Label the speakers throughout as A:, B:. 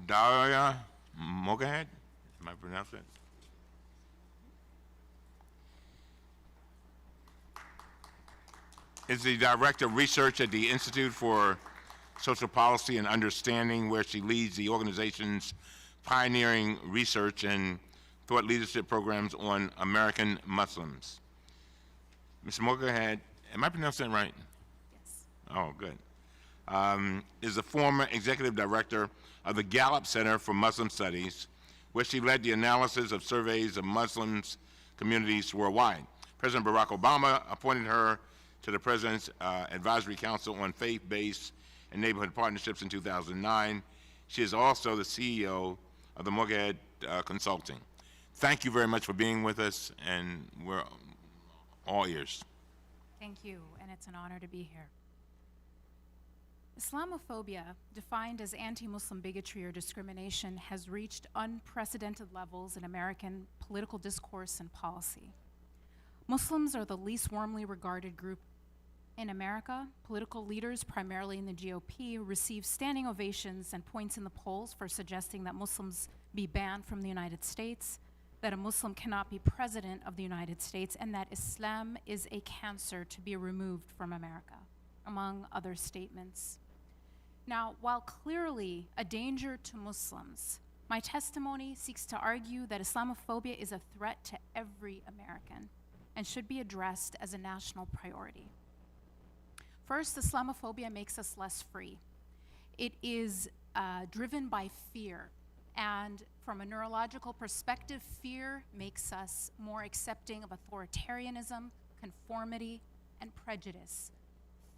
A: Dalia Mogahed. Am I pronouncing it? Is the Director of Research at the Institute for Social Policy and Understanding, where she leads the organization's pioneering research and thought leadership programs on American Muslims. Ms. Mogahed, am I pronouncing it right?
B: Yes.
A: Oh, good. Is the former executive director of the Gallup Center for Muslim Studies, where she led the analysis of surveys of Muslims communities worldwide. President Barack Obama appointed her to the President's Advisory Council on Faith-Based and Neighborhood Partnerships in 2009. She is also the CEO of the Mogahed Consulting. Thank you very much for being with us, and we're all ears.
B: Thank you, and it's an honor to be here. Islamophobia, defined as anti-Muslim bigotry or discrimination, has reached unprecedented levels in American political discourse and policy. Muslims are the least warmly regarded group in America. Political leaders, primarily in the GOP, receive standing ovations and points in the polls for suggesting that Muslims be banned from the United States, that a Muslim cannot be president of the United States, and that Islam is a cancer to be removed from America, among other statements. Now, while clearly a danger to Muslims, my testimony seeks to argue that Islamophobia is a threat to every American and should be addressed as a national priority. First, Islamophobia makes us less free. It is driven by fear, and from a neurological perspective, fear makes us more accepting of authoritarianism, conformity, and prejudice.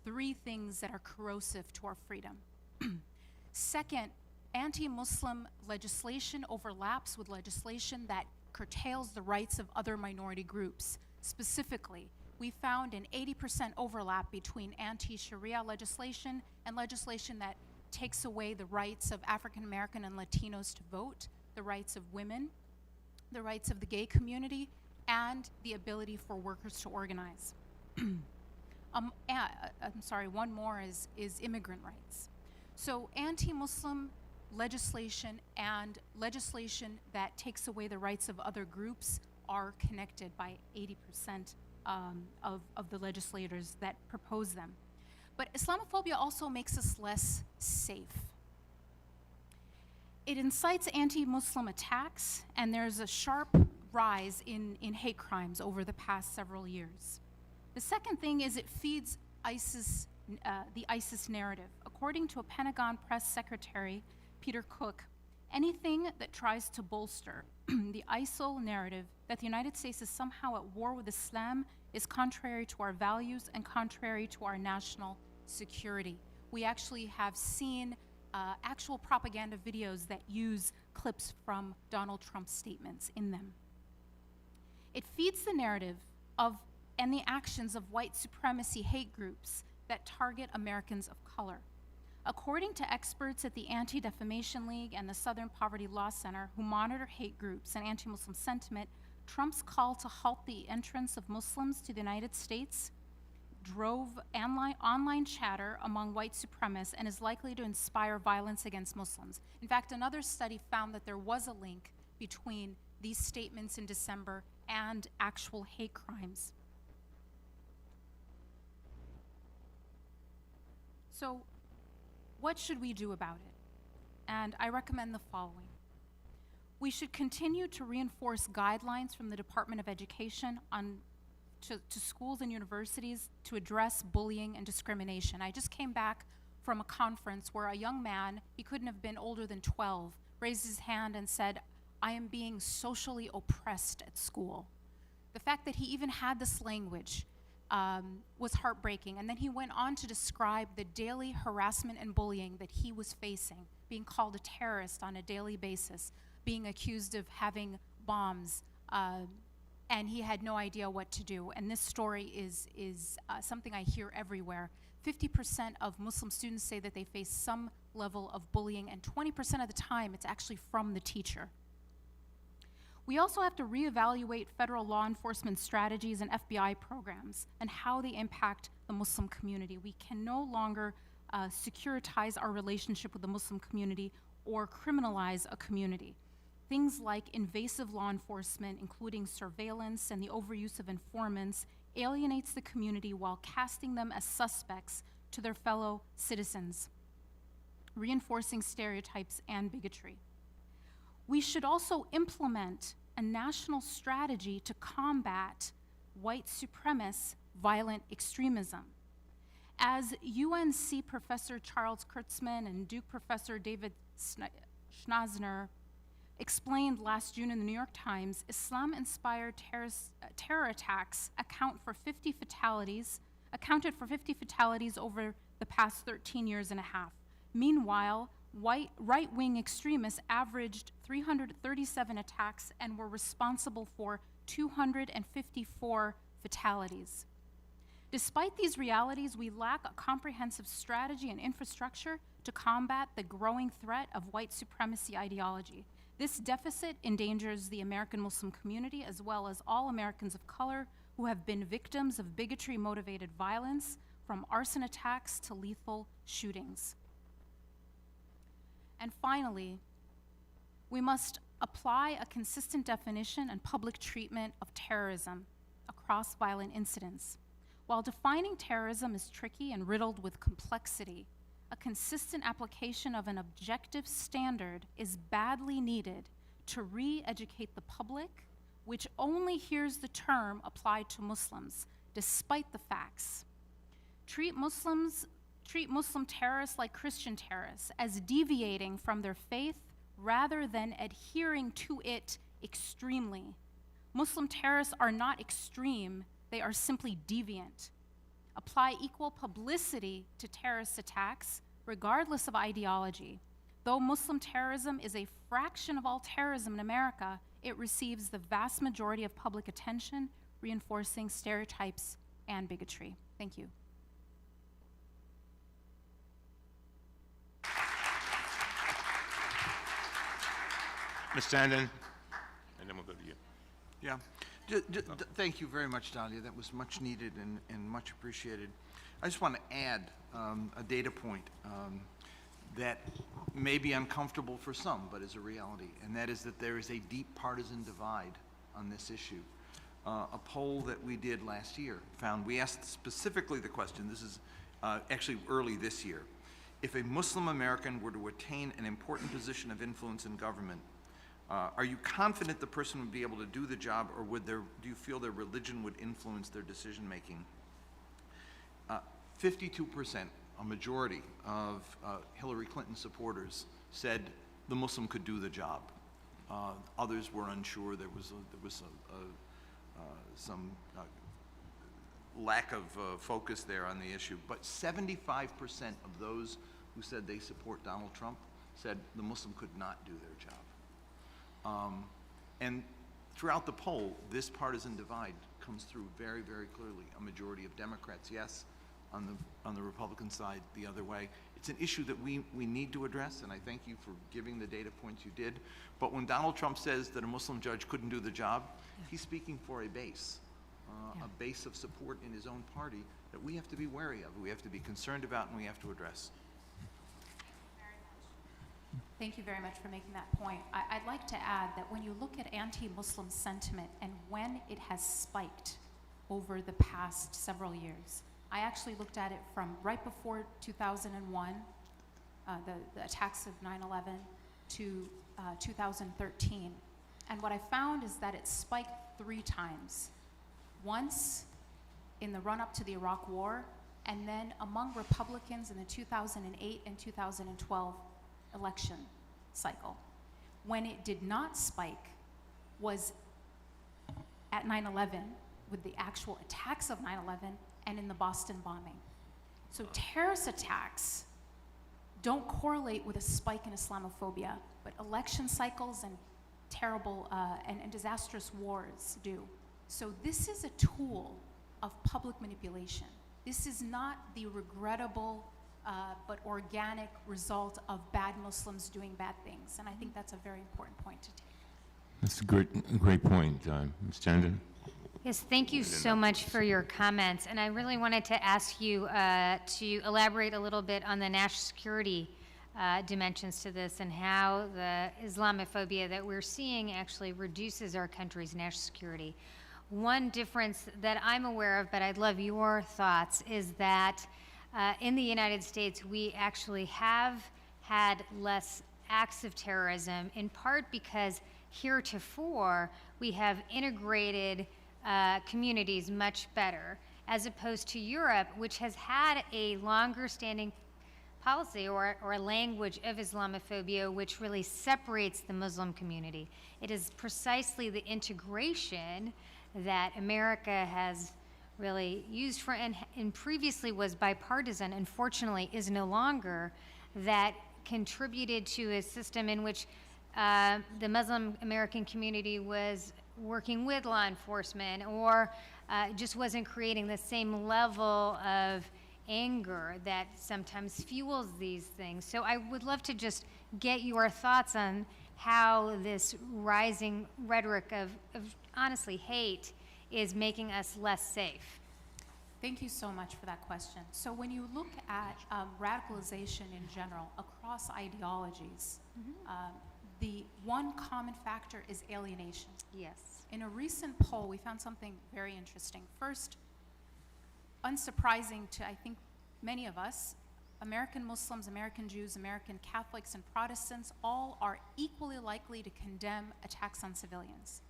B: Three things that are corrosive to our freedom. Second, anti-Muslim legislation overlaps with legislation that curtails the rights of other minority groups. Specifically, we found an 80% overlap between anti-Sharia legislation and legislation that takes away the rights of African American and Latinos to vote, the rights of women, the rights of the gay community, and the ability for workers to organize. One more is immigrant rights. So anti-Muslim legislation and legislation that takes away the rights of other groups are connected by 80% of the legislators that propose them. But Islamophobia also makes us less safe. It incites anti-Muslim attacks, and there's a sharp rise in hate crimes over the past several years. The second thing is it feeds the ISIS narrative. According to a Pentagon press secretary, Peter Cook, anything that tries to bolster the ISIL narrative that the United States is somehow at war with Islam is contrary to our values and contrary to our national security. We actually have seen actual propaganda videos that use clips from Donald Trump's statements in them. It feeds the narrative of and the actions of white supremacy hate groups that target Americans of color. According to experts at the Anti-Defamation League and the Southern Poverty Law Center, who monitor hate groups and anti-Muslim sentiment, Trump's call to halt the entrance of Muslims to the United States drove online chatter among white supremacists and is likely to inspire violence against Muslims. In fact, another study found that there was a link between these statements in December and actual hate crimes. So, what should we do about it? And I recommend the following. We should continue to reinforce guidelines from the Department of Education to schools and universities to address bullying and discrimination. I just came back from a conference where a young man, he couldn't have been older than 12, raised his hand and said, "I am being socially oppressed at school." The fact that he even had this language was heartbreaking. And then he went on to describe the daily harassment and bullying that he was facing, being called a terrorist on a daily basis, being accused of having bombs, and he had no idea what to do. And this story is something I hear everywhere. 50% of Muslim students say that they face some level of bullying, and 20% of the time it's actually from the teacher. We also have to reevaluate federal law enforcement strategies and FBI programs and how they impact the Muslim community. We can no longer securitize our relationship with the Muslim community or criminalize a community. Things like invasive law enforcement, including surveillance and the overuse of informants, alienates the community while casting them as suspects to their fellow citizens, reinforcing stereotypes and bigotry. We should also implement a national strategy to combat white supremacist violent extremism. As UNC Professor Charles Kurtzman and Duke Professor David Schnasner explained last June in the New York Times, Islam-inspired terror attacks accounted for 50 fatalities over the past 13 years and a half. Meanwhile, right-wing extremists averaged 337 attacks and were responsible for 254 fatalities. Despite these realities, we lack a comprehensive strategy and infrastructure to combat the growing threat of white supremacy ideology. This deficit endangers the American Muslim community as well as all Americans of color who have been victims of bigotry-motivated violence, from arson attacks to lethal shootings. And finally, we must apply a consistent definition and public treatment of terrorism across violent incidents. While defining terrorism is tricky and riddled with complexity, a consistent application of an objective standard is badly needed to re-educate the public, which only hears the term applied to Muslims, despite the facts. Treat Muslim terrorists like Christian terrorists, as deviating from their faith rather than adhering to it extremely. Muslim terrorists are not extreme, they are simply deviant. Apply equal publicity to terrorist attacks, regardless of ideology. Though Muslim terrorism is a fraction of all terrorism in America, it receives the vast majority of public attention, reinforcing stereotypes and bigotry. Thank you.
A: Ms. Standen, and then we'll go to you.
C: Yeah. Thank you very much, Dalia. That was much needed and much appreciated. I just want to add a data point that may be uncomfortable for some, but is a reality, and that is that there is a deep partisan divide on this issue. A poll that we did last year found, we asked specifically the question, this is actually early this year, if a Muslim American were to attain an important position of influence in government, are you confident the person would be able to do the job, or do you feel their religion would influence their decision-making? 52%, a majority of Hillary Clinton supporters, said the Muslim could do the job. Others were unsure. There was some lack of focus there on the issue. But 75% of those who said they support Donald Trump said the Muslim could not do their job. And throughout the poll, this partisan divide comes through very, very clearly. A majority of Democrats, yes, on the Republican side, the other way. It's an issue that we need to address, and I thank you for giving the data points you did. But when Donald Trump says that a Muslim judge couldn't do the job, he's speaking for a base of support in his own party that we have to be wary of, we have to be concerned about, and we have to address.
B: Thank you very much for making that point. I'd like to add that when you look at anti-Muslim sentiment and when it has spiked over the past several years, I actually looked at it from right before 2001, the attacks of 9/11, to 2013. And what I found is that it spiked 3 times. Once in the run-up to the Iraq War, and then among Republicans in the 2008 and 2012 election cycle. When it did not spike was at 9/11, with the actual attacks of 9/11 and in the Boston bombing. So terrorist attacks don't correlate with a spike in Islamophobia, but election cycles and terrible and disastrous wars do. So this is a tool of public manipulation. This is not the regrettable but organic result of bad Muslims doing bad things. And I think that's a very important point to take.
A: That's a great point, Ms. Standen.
D: Yes, thank you so much for your comments. And I really wanted to ask you to elaborate a little bit on the national security dimensions to this and how the Islamophobia that we're seeing actually reduces our country's national security. One difference that I'm aware of, but I'd love your thoughts, is that in the United States, we actually have had less acts of terrorism, in part because heretofore we have integrated communities much better, as opposed to Europe, which has had a longer standing policy or language of Islamophobia, which really separates the Muslim community. It is precisely the integration that America has really used for, and previously was bipartisan, unfortunately is no longer, that contributed to a system in which the Muslim American community was working with law enforcement, or just wasn't creating the same level of anger that sometimes fuels these things. So I would love to just get your thoughts on how this rising rhetoric of honestly hate is making us less safe.
B: Thank you so much for that question. So when you look at radicalization in general across ideologies, the one common factor is alienation.
D: Yes.
B: In a recent poll, we found something very interesting. First, unsurprising to, I think, many of us, American Muslims, American Jews, American Catholics, and Protestants all are equally likely to condemn attacks on civilians.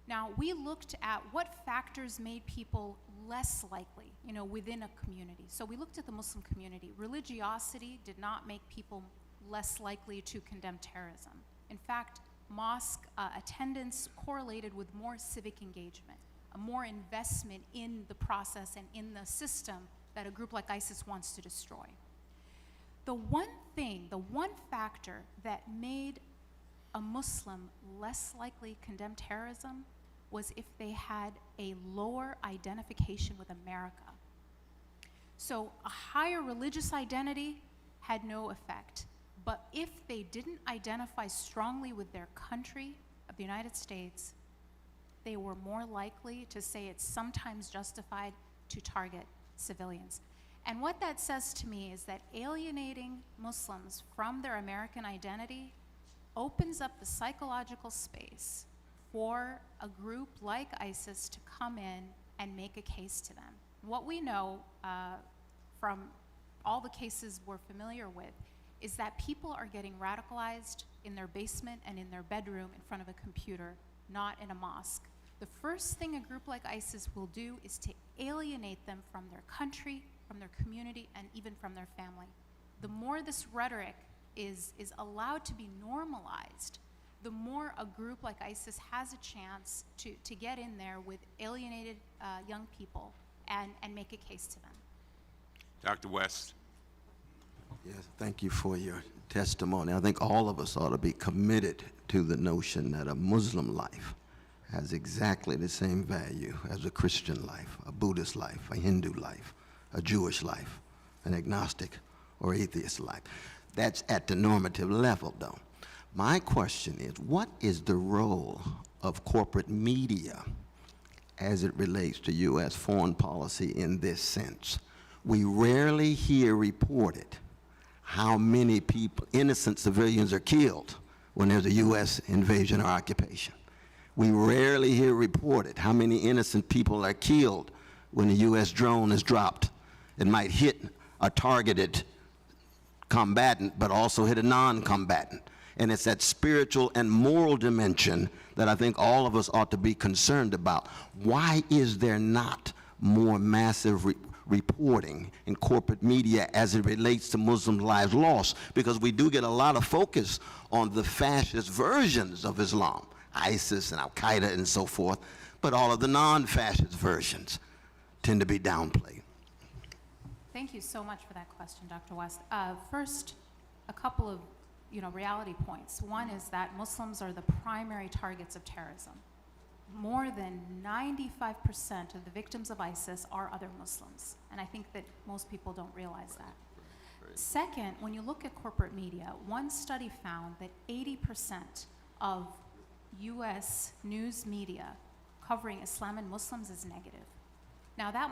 B: Now, we looked at what factors made people less likely, within a community. So we looked at the Muslim community. Religiosity did not make people less likely to condemn terrorism. In fact, mosque attendance correlated with more civic engagement, a more investment in the process and in the system that a group like ISIS wants to destroy. The one factor that made a Muslim less likely to condemn terrorism was if they had a lower identification with America. So a higher religious identity had no effect. But if they didn't identify strongly with their country of the United States, they were more likely to say it's sometimes justified to target civilians. And what that says to me is that alienating Muslims from their American identity opens up the psychological space for a group like ISIS to come in and make a case to them. What we know from all the cases we're familiar with is that people are getting radicalized in their basement and in their bedroom in front of a computer, not in a mosque. The first thing a group like ISIS will do is to alienate them from their country, from their community, and even from their family. The more this rhetoric is allowed to be normalized, the more a group like ISIS has a chance to get in there with alienated young people and make a case to them.
A: Dr. West.
E: Yes, thank you for your testimony. I think all of us ought to be committed to the notion that a Muslim life has exactly the same value as a Christian life, a Buddhist life, a Hindu life, a Jewish life, an agnostic or atheist life. That's at the normative level, though. My question is, what is the role of corporate media as it relates to U.S. foreign policy in this sense? We rarely hear reported how many people, innocent civilians, are killed when there's a U.S. invasion or occupation. We rarely hear reported how many innocent people are killed when a U.S. drone is dropped. It might hit a targeted combatant, but also hit a non-combatant. And it's that spiritual and moral dimension that I think all of us ought to be concerned about. Why is there not more massive reporting in corporate media as it relates to Muslim lives lost? Because we do get a lot of focus on the fascist versions of Islam, ISIS and Al-Qaeda and so forth, but all of the non-fascist versions tend to be downplayed.
B: Thank you so much for that question, Dr. West. First, a couple of reality points. One is that Muslims are the primary targets of terrorism. More than 95% of the victims of ISIS are other Muslims, and I think that most people don't realize that. Second, when you look at corporate media, one study found that 80% of US news media covering Islam and Muslims is negative. Now that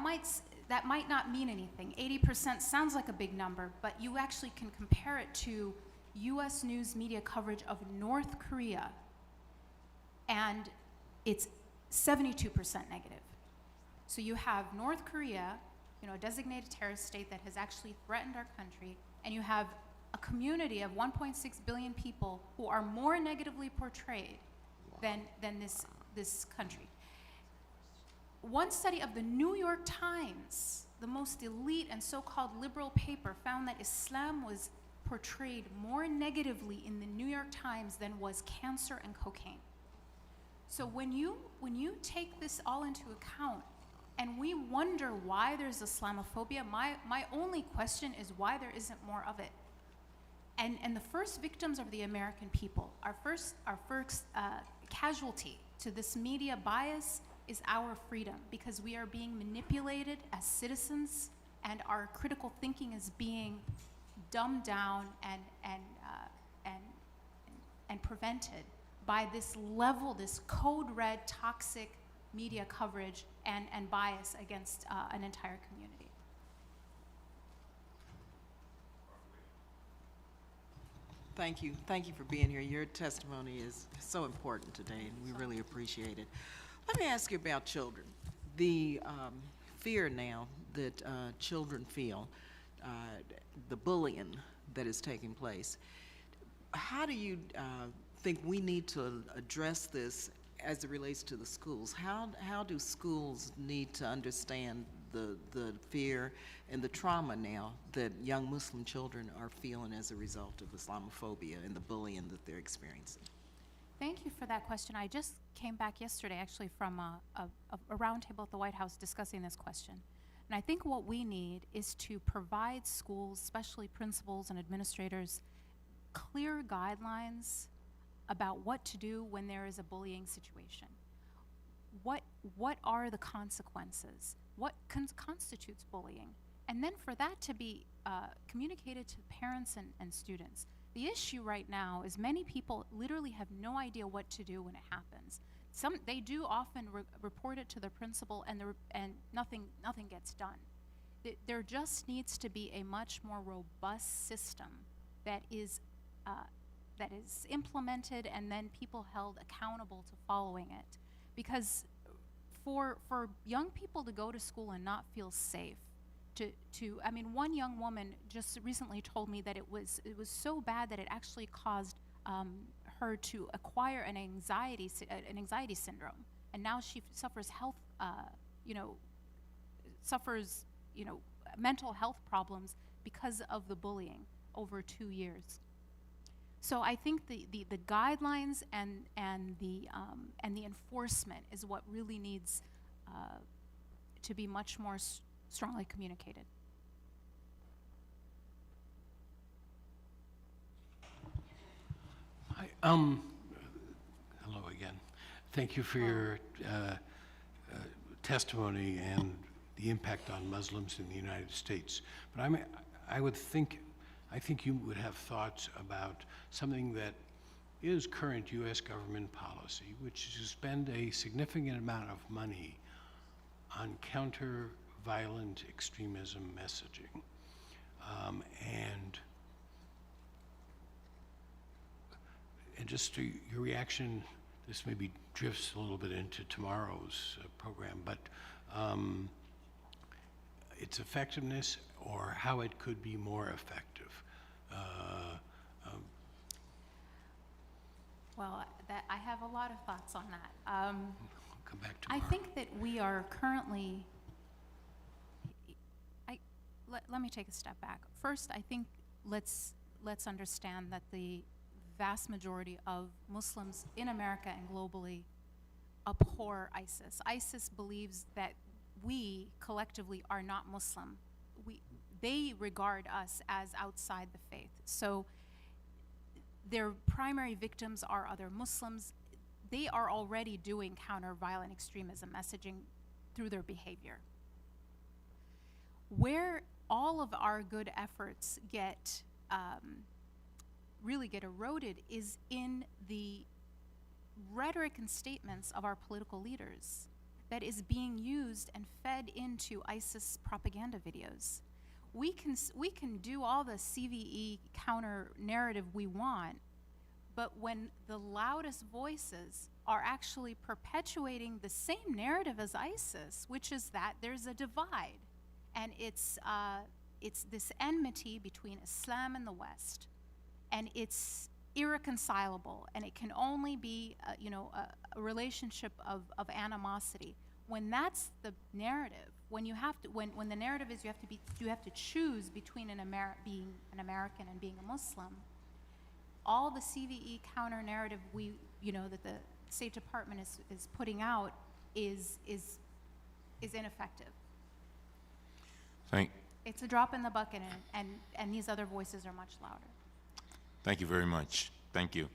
B: that might not mean anything. 80% sounds like a big number, but you actually can compare it to US news media coverage of North Korea, and it's 72% negative. So you have North Korea, a designated terrorist state that has actually threatened our country, and you have a community of 1.6 billion people who are more negatively portrayed than this country. One study of the New York Times, the most elite and so-called liberal paper, found that Islam was portrayed more negatively in the New York Times than was cancer and cocaine. So when you take this all into account, and we wonder why there's Islamophobia, my only question is why there isn't more of it. And the first victims are the American people. Our first casualty to this media bias is our freedom, because we are being manipulated as citizens, and our critical thinking is being dumbed down and prevented by this level, this code red, toxic media coverage and bias against an entire community.
F: Thank you. Thank you for being here. Your testimony is so important today, and we really appreciate it. Let me ask you about children. The fear now that children feel, the bullying that is taking place. How do you think we need to address this as it relates to the schools? How do schools need to understand the fear and the trauma now that young Muslim children are feeling as a result of Islamophobia and the bullying that they're experiencing?
B: Thank you for that question. I just came back yesterday, actually, from a roundtable at the White House discussing this question. And I think what we need is to provide schools, especially principals and administrators, clear guidelines about what to do when there is a bullying situation. What are the consequences? What constitutes bullying? And then for that to be communicated to parents and students. The issue right now is many people literally have no idea what to do when it happens. They do often report it to their principal, and nothing gets done. There just needs to be a much more robust system that is implemented, and then people held accountable to following it. Because for young people to go to school and not feel safe, I mean, one young woman just recently told me that it was so bad that it actually caused her to acquire an anxiety syndrome, and now she suffers mental health problems because of the bullying over 2 years. So I think the guidelines and the enforcement is what really needs to be much more strongly communicated.
G: Hi, hello again. Thank you for your testimony and the impact on Muslims in the United States. But I think you would have thoughts about something that is current U.S. government policy, which is to spend a significant amount of money on counter-violent extremism messaging. And just to your reaction, this maybe drifts a little bit into tomorrow's program, but its effectiveness or how it could be more effective.
B: Well, I have a lot of thoughts on that.
G: I'll come back
B: I
G: tomorrow.
B: think that we are currently, let me take a step back. First, I think let's understand that the vast majority of Muslims in America and globally abhor ISIS. ISIS believes that we collectively are not Muslim. They regard us as outside the faith. So their primary victims are other Muslims. They are already doing counter-violent extremism messaging through their behavior. Where all of our good efforts really get eroded is in the rhetoric and statements of our political leaders. that is being used and fed into ISIS propaganda videos. We can do all the CVE counter narrative we want, but when the loudest voices are actually perpetuating the same narrative as ISIS, which is that there's a divide, and it's this enmity between Islam and the West, and it's irreconcilable, and it can only be a relationship of animosity. When that's the narrative, when the narrative is you have to choose between being an American and being a Muslim, all the CVE counter narrative that the State Department is putting out is ineffective. It's a drop in the bucket, and these other voices are much louder.
A: Thank you very much. Thank you.